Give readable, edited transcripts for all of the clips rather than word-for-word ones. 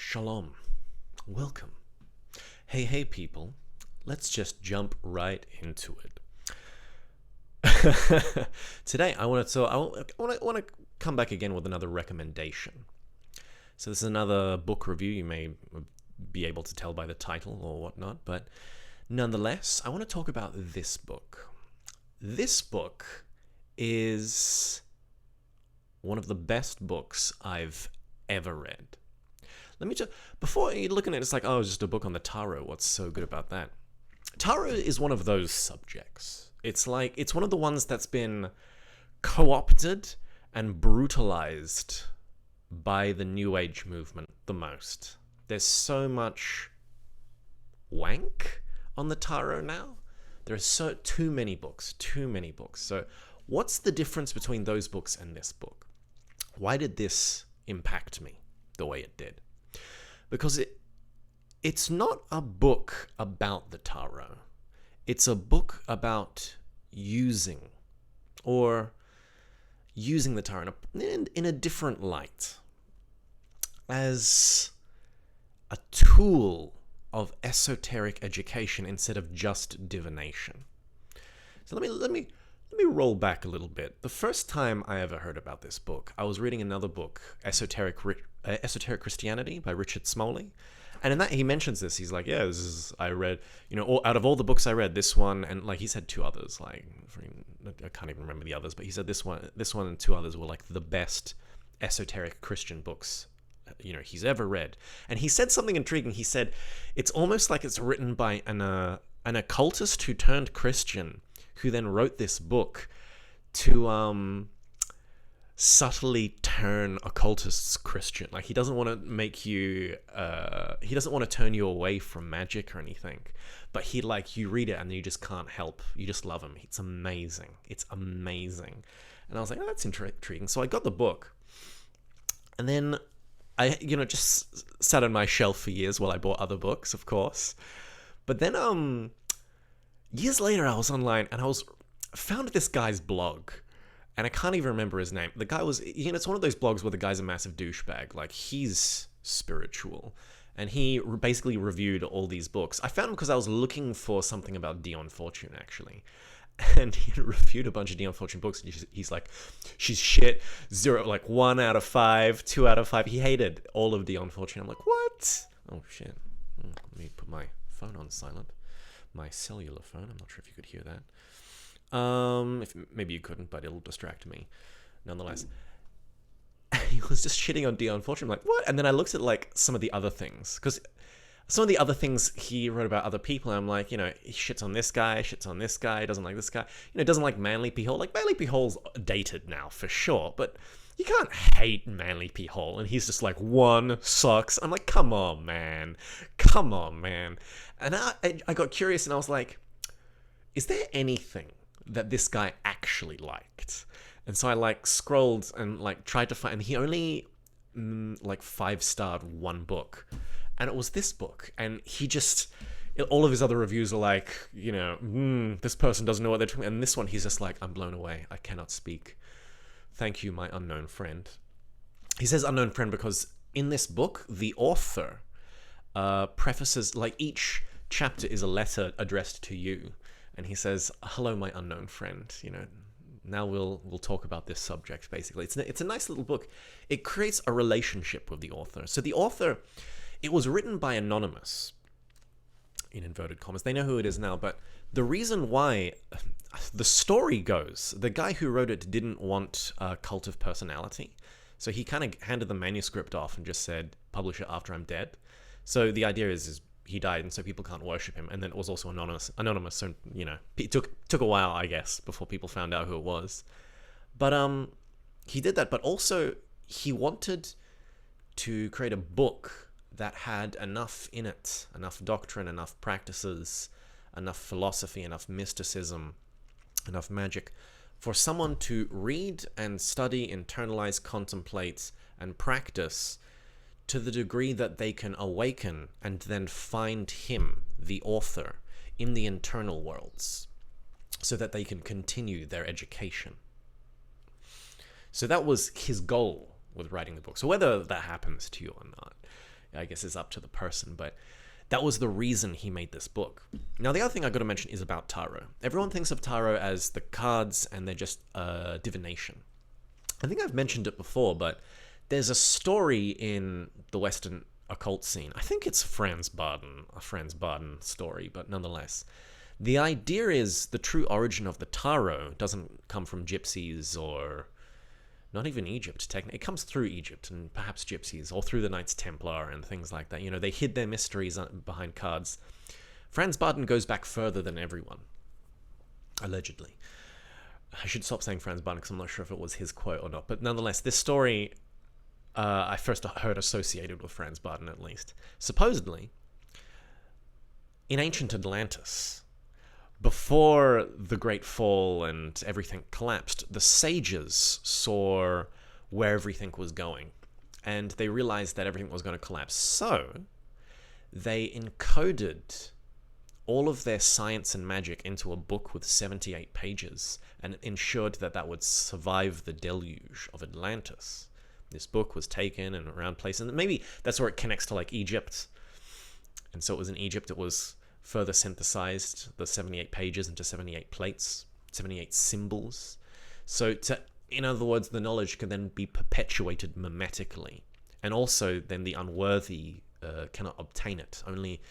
Shalom. Welcome. Hey people. Let's just jump right into it. Today I want to come back again with another recommendation. So this is another book review. You may be able to tell by the title or whatnot, but nonetheless, I want to talk about this book. This book is one of the best books I've ever read. Let me just, before you're looking at it, it's like, oh, it's just a book on the tarot. What's so good about that? Tarot is one of those subjects. It's one of the ones that's been co-opted and brutalized by the New Age movement the most. There's so much wank on the tarot now. There are too many books. So what's the difference between those books and this book? Why did this impact me the way it did? Because it's not a book about the tarot. It's a book about using the tarot in a different light, as a tool of esoteric education instead of just divination. So let me roll back a little bit. The first time I ever heard about this book, I was reading another book, Esoteric Christianity by Richard Smalley. And in that, he mentions this. He's like, yeah, I read, out of all the books I read, this one, and like he said two others, I can't even remember the others, but he said this one and two others were like the best esoteric Christian books he's ever read. And he said something intriguing. He said, it's almost like it's written by an occultist who turned Christian, who then wrote this book to subtly turn occultists Christian. Like, he doesn't want to make you, he doesn't want to turn you away from magic or anything, but you read it and you just can't help. You just love him. It's amazing. And I was like, oh, that's intriguing. So I got the book, and then I, just sat on my shelf for years while I bought other books, of course. But then, years later, I was online and found this guy's blog, and I can't even remember his name. The guy was, it's one of those blogs where the guy's a massive douchebag. Like, he's spiritual, and he basically reviewed all these books. I found him because I was looking for something about Dion Fortune, actually. And he reviewed a bunch of Dion Fortune books, and he's like, she's shit, 1 out of 5, 2 out of 5. He hated all of Dion Fortune. I'm like, what? Oh, shit. Let me put my phone on silent. My cellular phone. I'm not sure if you could hear that. Maybe you couldn't, but it'll distract me nonetheless. He was just shitting on Dion Fortune. I'm like, what? And then I looked at some of the other things, because some of the other things he wrote about other people, and I'm like, he shits on this guy, doesn't like this guy, doesn't like Manly P. Hall. Like, Manly P. Hall's dated now for sure, but you can't hate Manly P. Hall. And he's just like, one sucks. I'm like, come on, man. And I got curious, and I was like, is there anything that this guy actually liked? And so I scrolled and tried to find, and he only 5-starred one book, and it was this book. And he just, all of his other reviews are like, this person doesn't know what they're talking about. And this one, he's just like, I'm blown away. I cannot speak. Thank you, my unknown friend. He says unknown friend because in this book, the author prefaces, each chapter is a letter addressed to you. And he says, hello, my unknown friend. Now we'll talk about this subject, basically. It's a nice little book. It creates a relationship with the author. So the author, it was written by Anonymous, in inverted commas. They know who it is now, but the reason why, the story goes, the guy who wrote it didn't want a cult of personality. So he kind of handed the manuscript off and just said, publish it after I'm dead. So the idea is he died, and so people can't worship him. And then it was also anonymous. So, it took a while, I guess, before people found out who it was. But he did that. But also, he wanted to create a book that had enough in it, enough doctrine, enough practices, enough philosophy, enough mysticism, enough magic, for someone to read and study, internalize, contemplate, and practice to the degree that they can awaken and then find him, the author, in the internal worlds, so that they can continue their education. So that was his goal with writing the book. So whether that happens to you or not, I guess is up to the person, but that was the reason he made this book. Now, the other thing I got to mention is about tarot. Everyone thinks of tarot as the cards and they're just divination. I think I've mentioned it before, but there's a story in the Western occult scene. I think it's a Franz Barden story, but nonetheless. The idea is the true origin of the tarot doesn't come from gypsies or not even Egypt. It comes through Egypt and perhaps gypsies or through the Knights Templar and things like that. You know, they hid their mysteries behind cards. Franz Barden goes back further than everyone, allegedly. I should stop saying Franz Barden because I'm not sure if it was his quote or not. But nonetheless, this story I first heard associated with Franz Barden, at least. Supposedly, in ancient Atlantis, before the Great Fall and everything collapsed, the sages saw where everything was going, and they realized that everything was going to collapse. So they encoded all of their science and magic into a book with 78 pages and ensured that that would survive the deluge of Atlantis. This book was taken and around places, and maybe that's where it connects to like Egypt. And so it was in Egypt, it was further synthesized, the 78 pages into 78 plates, 78 symbols. So in other words, the knowledge can then be perpetuated mimetically. And also then the unworthy cannot obtain it. Only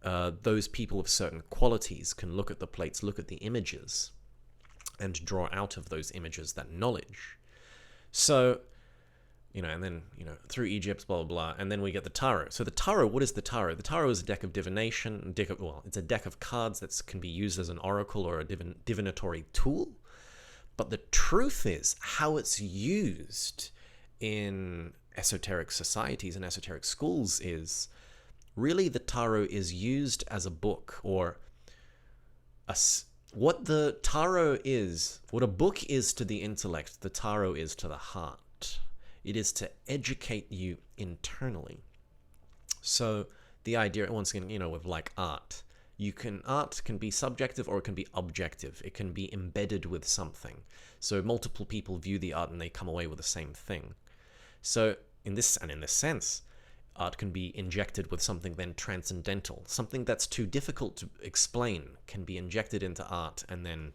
those people of certain qualities can look at the plates, look at the images, and draw out of those images that knowledge. So, and then, through Egypt, blah, blah, blah, and then we get the tarot. So the tarot, what is the tarot? The tarot is a deck of divination, it's a deck of cards that can be used as an oracle or a divinatory tool. But the truth is, how it's used in esoteric societies and esoteric schools is, really the tarot is used as a book, or what the tarot is, what a book is to the intellect, the tarot is to the heart. It is to educate you internally. So the idea, once again, with like art, art can be subjective or it can be objective. It can be embedded with something. So multiple people view the art and they come away with the same thing. So in this sense, art can be injected with something then transcendental. Something that's too difficult to explain can be injected into art, and then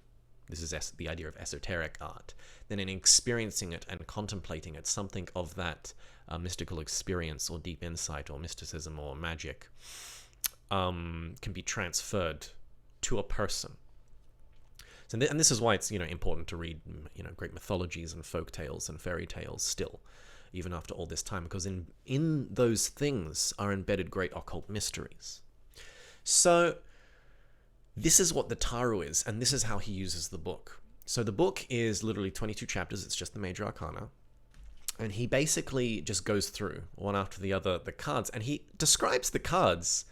this is the idea of esoteric art. Then in experiencing it and contemplating it, something of that mystical experience or deep insight or mysticism or magic can be transferred to a person. So, and this is why it's important to read great mythologies and folk tales and fairy tales still, even after all this time, because in those things are embedded great occult mysteries. So this is what the tarot is, and this is how he uses the book. So the book is literally 22 chapters. It's just the major arcana. And he basically just goes through, one after the other, the cards. And he describes the cards,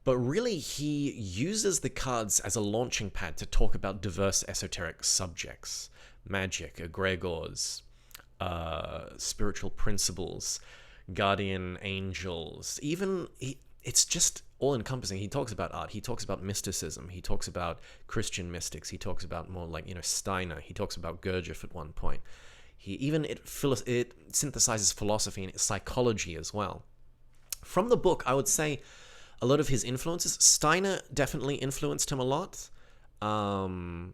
but really he uses the cards as a launching pad to talk about diverse esoteric subjects. Magic, egregores, spiritual principles, guardian angels, it's just all-encompassing. He talks about art, he talks about mysticism, he talks about Christian mystics, he talks about more like, Steiner, he talks about Gurdjieff at one point. It synthesizes philosophy and psychology as well. From the book, I would say a lot of his influences, Steiner definitely influenced him a lot. Carl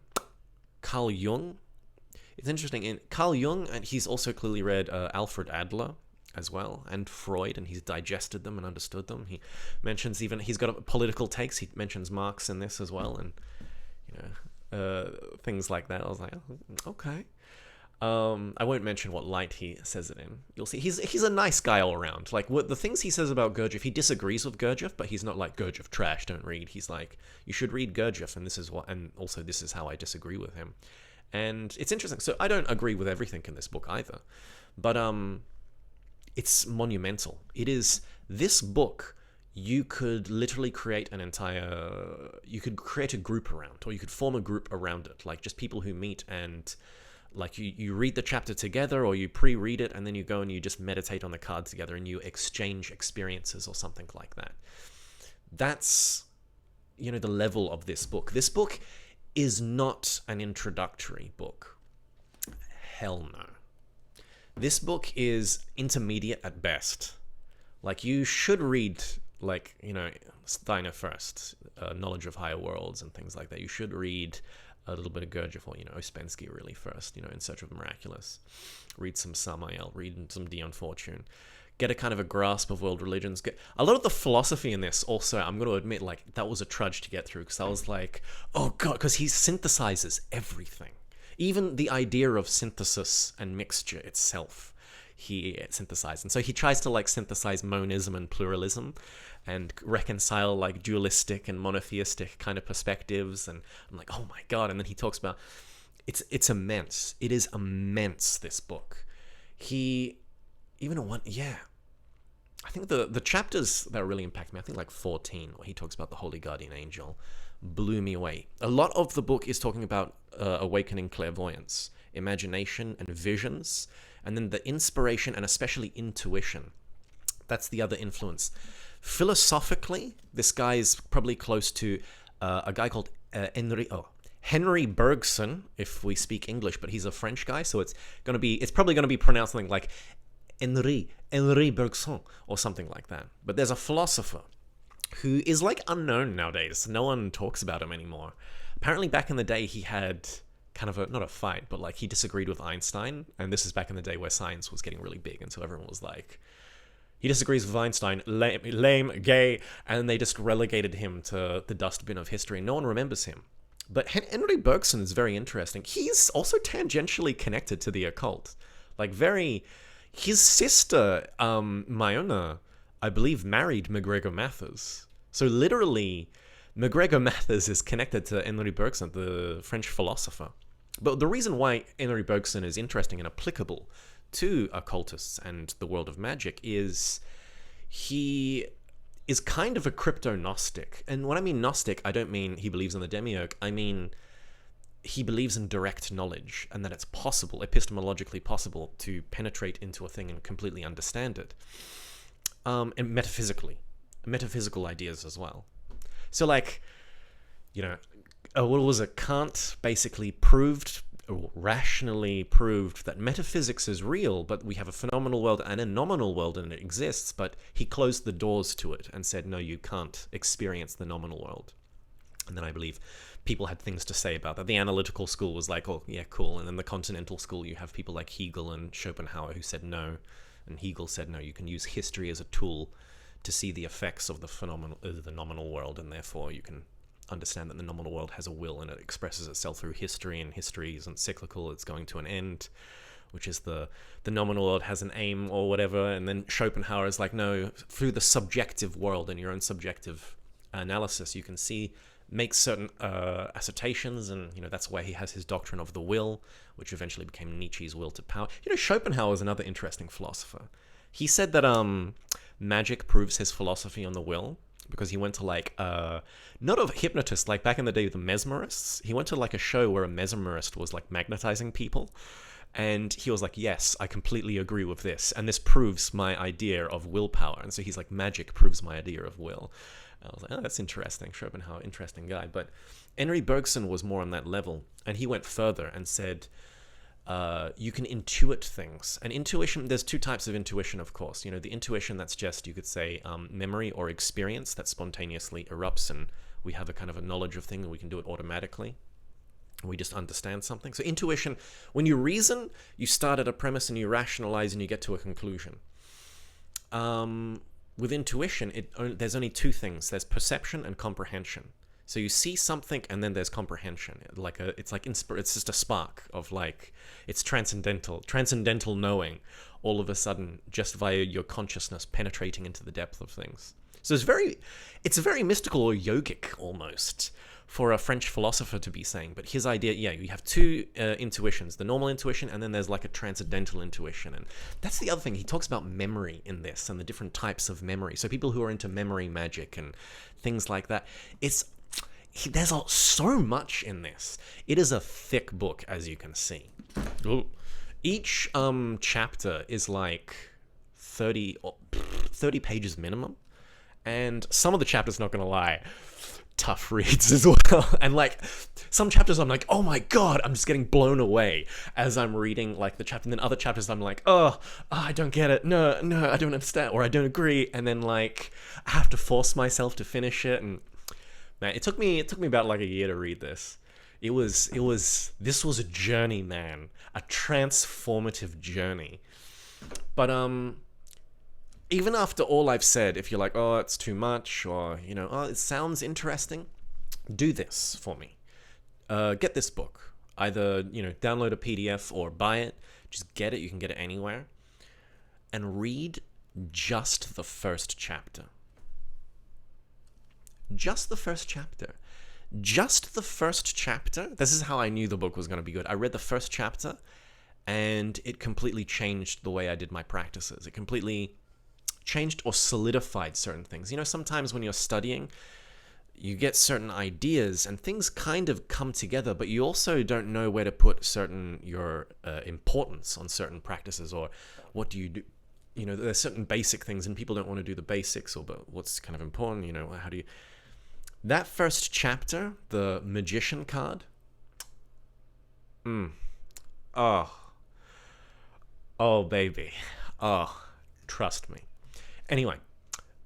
Jung. It's interesting, in Carl Jung, and he's also clearly read Alfred Adler as well, and Freud, and he's digested them and understood them. He mentions he's got political takes. He mentions Marx in this as well, and things like that. I was like, oh, okay. I won't mention what light he says it in. You'll see he's a nice guy all around. Like the things he says about Gurdjieff, he disagrees with Gurdjieff, but he's not like Gurdjieff trash, don't read. He's like, you should read Gurdjieff, and also this is how I disagree with him. And it's interesting. So I don't agree with everything in this book either, but it's monumental. It is this book. You could literally create you could create a group around, or you could form a group around it, like just people who meet and like you read the chapter together, or you pre-read it and then you go and you just meditate on the card together and you exchange experiences or something like that. That's, the level of this book. This book is not an introductory book. Hell no. This book is intermediate at best. Like, you should read, like, Steiner first, Knowledge of Higher Worlds and things like that. You should read a little bit of Gurdjieff or, Ouspensky really first, In Search of the Miraculous. Read some Samael, read some Dion Fortune. Get a kind of a grasp of world religions. Get a lot of the philosophy in this also, I'm going to admit, like, that was a trudge to get through, because I was like, oh god, because he synthesizes everything. Even the idea of synthesis and mixture itself, he synthesized. And so he tries to, like, synthesize monism and pluralism and reconcile, like, dualistic and monotheistic kind of perspectives. And I'm like, oh my god. And then he talks about, it's immense. It is immense, this book. I think the chapters that really impact me, I think like 14, where he talks about the Holy Guardian Angel, blew me away. A lot of the book is talking about awakening clairvoyance, imagination and visions, and then the inspiration and especially intuition. That's the other influence. Philosophically, this guy is probably close to a guy called Henry Bergson, if we speak English, but he's a French guy, so it's probably gonna be pronounced something like Henry Bergson or something like that. But there's a philosopher who is like unknown nowadays. No one talks about him anymore. Apparently back in the day he had kind of not a fight, but like he disagreed with Einstein, and this is back in the day where science was getting really big, and so everyone was like, he disagrees with Einstein, lame, gay, and they just relegated him to the dustbin of history. No one remembers him. But Henry Bergson is very interesting. He's also tangentially connected to the occult. Like, his sister, Mayona, I believe, married MacGregor Mathers. So literally, MacGregor Mathers is connected to Henry Bergson, the French philosopher. But the reason why Henry Bergson is interesting and applicable to occultists and the world of magic is he is kind of a crypto-Gnostic. And when I mean Gnostic, I don't mean he believes in the demiurge. I mean he believes in direct knowledge, and that it's possible, epistemologically possible, to penetrate into a thing and completely understand it. And metaphysical ideas as well. So, like, what was it? Kant basically rationally proved that metaphysics is real, but we have a phenomenal world and a nominal world, and it exists, but he closed the doors to it and said, no, you can't experience the nominal world. And then I believe people had things to say about that. The analytical school was like, oh, yeah, cool. And then the continental school, you have people like Hegel and Schopenhauer who said no. And Hegel said, no, you can use history as a tool to see the effects of the nominal world, and therefore you can understand that the nominal world has a will and it expresses itself through history, and history isn't cyclical, it's going to an end, which is the nominal world has an aim or whatever. And then Schopenhauer is like, no, through the subjective world and your own subjective analysis, you can make certain assertions, and that's why he has his doctrine of the will, which eventually became Nietzsche's will to power. Schopenhauer is another interesting philosopher. He said that magic proves his philosophy on the will, because he went to not a hypnotist, like back in the day with the mesmerists. He went to like a show where a mesmerist was like magnetizing people, and he was like, yes, I completely agree with this, and this proves my idea of willpower. And so he's like, magic proves my idea of will. I was like, oh, that's interesting. Schopenhauer, interesting guy. But Henry Bergson was more on that level, and he went further and said, you can intuit things. And intuition, there's two types of intuition, of course. The intuition that's just, you could say, memory or experience that spontaneously erupts, and we have a kind of a knowledge of things, and we can do it automatically. We just understand something. So intuition, when you reason, you start at a premise and you rationalize and you get to a conclusion. With intuition, there's only two things. There's perception and comprehension. So you see something, and then there's comprehension. It's just a spark of it's transcendental knowing, all of a sudden, just via your consciousness penetrating into the depth of things. So it's very mystical or yogic almost for a French philosopher to be saying. But his idea, you have two intuitions, the normal intuition, and then there's like a transcendental intuition. And that's the other thing. He talks about memory in this and the different types of memory. So people who are into memory magic and things like that, there's so much in this. It is a thick book, as you can see. Ooh. Each chapter is like 30 pages minimum. And some of the chapters, not gonna lie, tough reads as well. And like some chapters I'm like, oh my god, I'm just getting blown away as I'm reading like the chapter. And then other chapters I'm like, I don't get it. No, I don't understand, or I don't agree. And then like I have to force myself to finish it. And man, it took me about like a year to read this. This was a journey, man. A transformative journey. But even after all I've said, if you're like, oh, it's too much, or, you know, oh, it sounds interesting, do this for me. Get this book. Either, you know, download a PDF or buy it. Just get it. You can get it anywhere. And read just the first chapter. Just the first chapter. Just the first chapter. This is how I knew the book was going to be good. I read the first chapter, and it completely changed the way I did my practices. It completely changed or solidified certain things. You know, sometimes when you're studying, you get certain ideas and things kind of come together, but you also don't know where to put your importance on certain practices, or what do you do. You know, there's certain basic things and people don't want to do the basics, or but what's kind of important, you know, how do you... That first chapter, the magician card, oh baby, trust me. Anyway,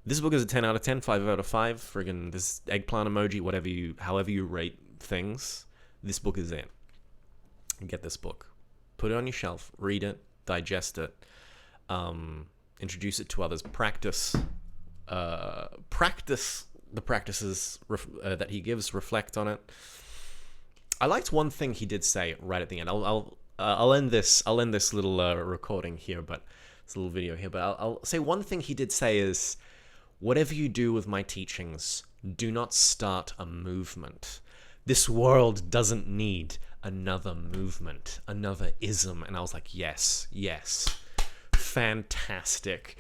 this book is a 10 out of 10, 5 out of 5. Friggin' this eggplant emoji, however you rate things, this book is it. Get this book. Put it on your shelf. Read it. Digest it. Introduce it to others. Practice the practices that he gives. Reflect on it. I liked one thing he did say right at the end. I'll end this little recording here, but it's a little video here. But I'll say one thing he did say is, whatever you do with my teachings, do not start a movement. This world doesn't need another movement, another ism. And I was like, yes, fantastic.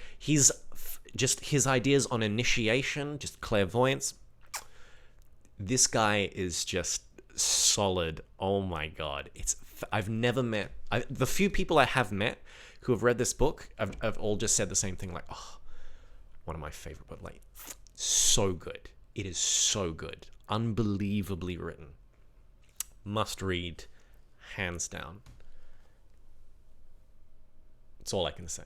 Just his ideas on initiation, just clairvoyance. This guy is just solid. Oh my god. I've never met... the few people I have met who have read this book, I've all just said the same thing, like, oh, one of my favorite, but like, so good. It is so good. Unbelievably written. Must read, hands down. That's all I can say.